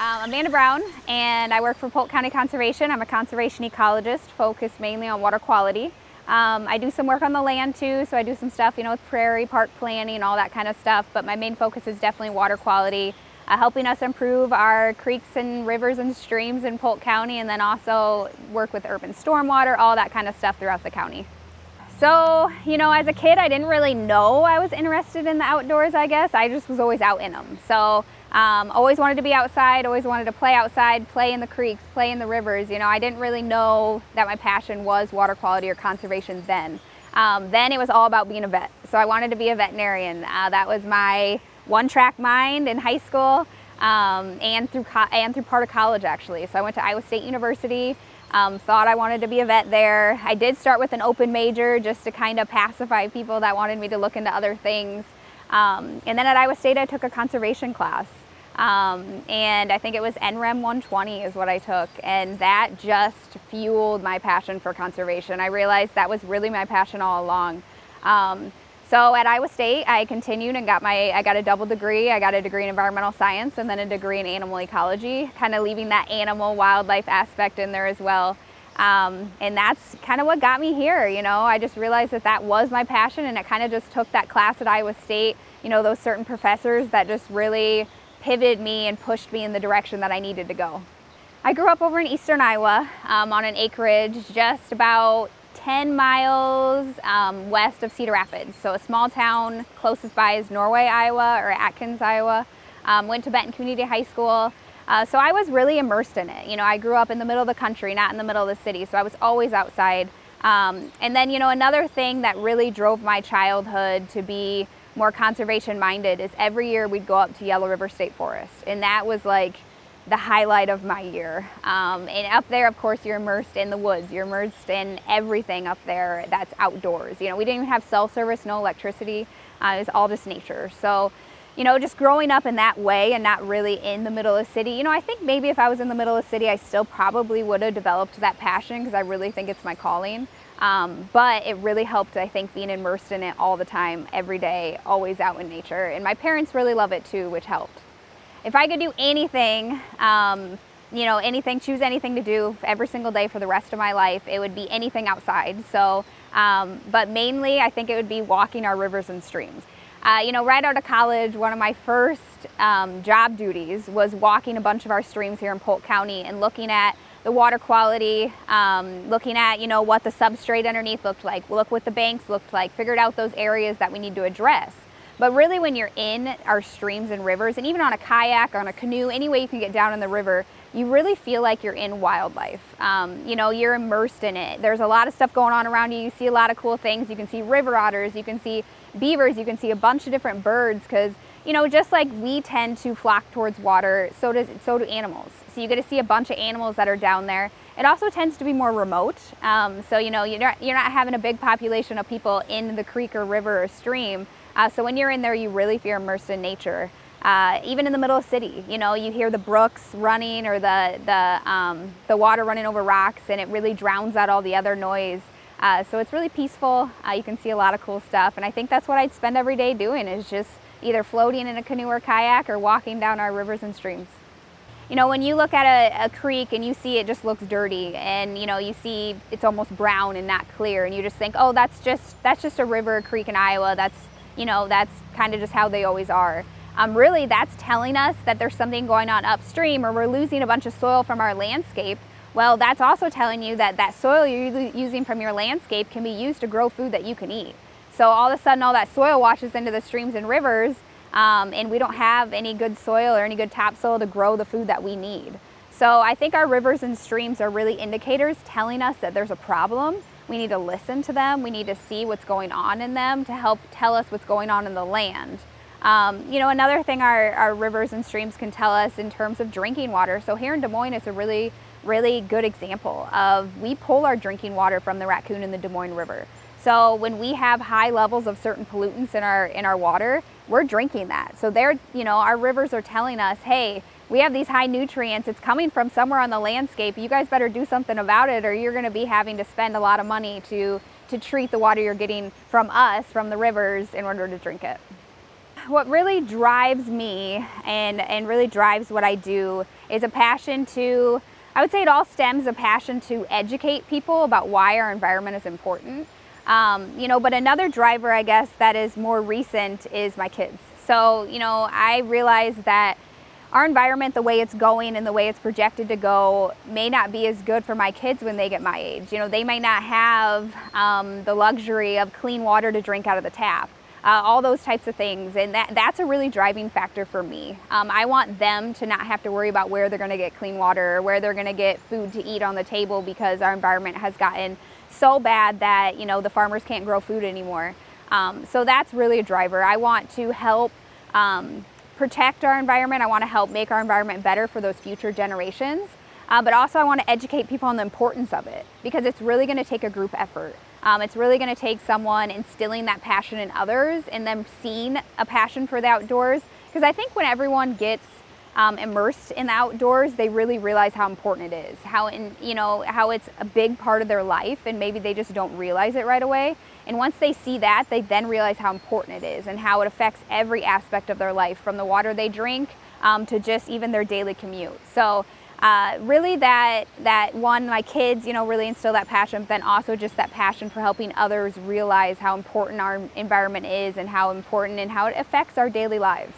Amanda Brown, and I work for Polk County Conservation. I'm a conservation ecologist focused mainly on water quality. I do some work on the land too, so I do some stuff, with prairie, park planning, all that kind of stuff, but my main focus is definitely water quality, helping us improve our creeks and rivers and streams in Polk County, and then also work with urban stormwater, all that kind of stuff throughout the county. So, as a kid, I didn't really know I was interested in the outdoors, I guess. I just was always out in them. So, always wanted to be outside, always wanted to play outside, play in the creeks, play in the rivers. I didn't really know that my passion was water quality or conservation then. Then it was all about being a vet. So I wanted to be a veterinarian. That was my one-track mind in high school and through part of college, actually. So I went to Iowa State University. Thought I wanted to be a vet there. I did start with an open major just to kind of pacify people that wanted me to look into other things. And then at Iowa State, I took a conservation class. And I think it was NREM 120 is what I took. And that just fueled my passion for conservation. I realized that was really my passion all along. So at Iowa State, I continued and I got a double degree. I got a degree in environmental science and then a degree in animal ecology, kind of leaving that animal wildlife aspect in there as well. And that's kind of what got me here. I just realized that was my passion, and it kind of just took that class at Iowa State, those certain professors that just really pivoted me and pushed me in the direction that I needed to go. I grew up over in eastern Iowa on an acreage just about 10 miles west of Cedar Rapids. So a small town closest by is Norway, Iowa, or Atkins, Iowa. Went to Benton Community High School. So I was really immersed in it. I grew up in the middle of the country, not in the middle of the city. So I was always outside. And then, another thing that really drove my childhood to be more conservation minded is every year we'd go up to Yellow River State Forest. And that was like the highlight of my year. And up there, of course, you're immersed in the woods. You're immersed in everything up there that's outdoors. We didn't even have cell service, no electricity. It was all just nature. So, just growing up in that way and not really in the middle of the city, I think maybe if I was in the middle of the city, I still probably would have developed that passion because I really think it's my calling. But it really helped, I think, being immersed in it all the time, every day, always out in nature. And my parents really love it too, which helped. If I could do anything, choose anything to do every single day for the rest of my life, it would be anything outside. So, but mainly I think it would be walking our rivers and streams. Right out of college, one of my first job duties was walking a bunch of our streams here in Polk County and looking at the water quality, looking at, what the substrate underneath looked like, look what the banks looked like, figured out those areas that we need to address. But really when you're in our streams and rivers, and even on a kayak, on a canoe, any way you can get down in the river, you really feel like you're in wildlife. You're immersed in it. There's a lot of stuff going on around you. You see a lot of cool things. You can see river otters, you can see beavers, you can see a bunch of different birds because, just like we tend to flock towards water, so do animals. So you get to see a bunch of animals that are down there. It also tends to be more remote. So, you're not having a big population of people in the creek or river or stream. So when you're in there, you really feel immersed in nature. Even in the middle of the city, you hear the brooks running or the water running over rocks, and it really drowns out all the other noise. So it's really peaceful. You can see a lot of cool stuff, and I think that's what I'd spend every day doing is just either floating in a canoe or kayak or walking down our rivers and streams. When you look at a creek and you see it just looks dirty, and you see it's almost brown and not clear, and you just think, oh, that's just a river or creek in Iowa. That's kind of just how they always are. Really, that's telling us that there's something going on upstream, or we're losing a bunch of soil from our landscape. Well, that's also telling you that soil you're using from your landscape can be used to grow food that you can eat. So all of a sudden, all that soil washes into the streams and rivers, and we don't have any good soil or any good topsoil to grow the food that we need. So I think our rivers and streams are really indicators telling us that there's a problem. We need to listen to them. We need to see what's going on in them to help tell us what's going on in the land. Another thing our rivers and streams can tell us in terms of drinking water. So here in Des Moines, it's a really, really good example of we pull our drinking water from the Raccoon and the Des Moines River. So when we have high levels of certain pollutants in our water, we're drinking that. So our rivers are telling us, hey, we have these high nutrients. It's coming from somewhere on the landscape. You guys better do something about it, or you're going to be having to spend a lot of money to treat the water you're getting from us, from the rivers, in order to drink it. What really drives me and really drives what I do is a passion to, I would say it all stems a passion to educate people about why our environment is important. But another driver, I guess, that is more recent is my kids. So, I realize that our environment, the way it's going and the way it's projected to go, may not be as good for my kids when they get my age. They may not have the luxury of clean water to drink out of the tap, all those types of things. And that's a really driving factor for me. I want them to not have to worry about where they're going to get clean water or where they're going to get food to eat on the table because our environment has gotten so bad that, the farmers can't grow food anymore. So that's really a driver. I want to help protect our environment. I want to help make our environment better for those future generations. But also I want to educate people on the importance of it, because it's really going to take a group effort. It's really going to take someone instilling that passion in others and them seeing a passion for the outdoors. Because I think when everyone gets immersed in the outdoors, they really realize how important it is, how it's a big part of their life, and maybe they just don't realize it right away. And once they see that, they then realize how important it is and how it affects every aspect of their life, from the water they drink to just even their daily commute. So really that one, my kids, really instill that passion, but then also just that passion for helping others realize how important our environment is and how important and how it affects our daily lives.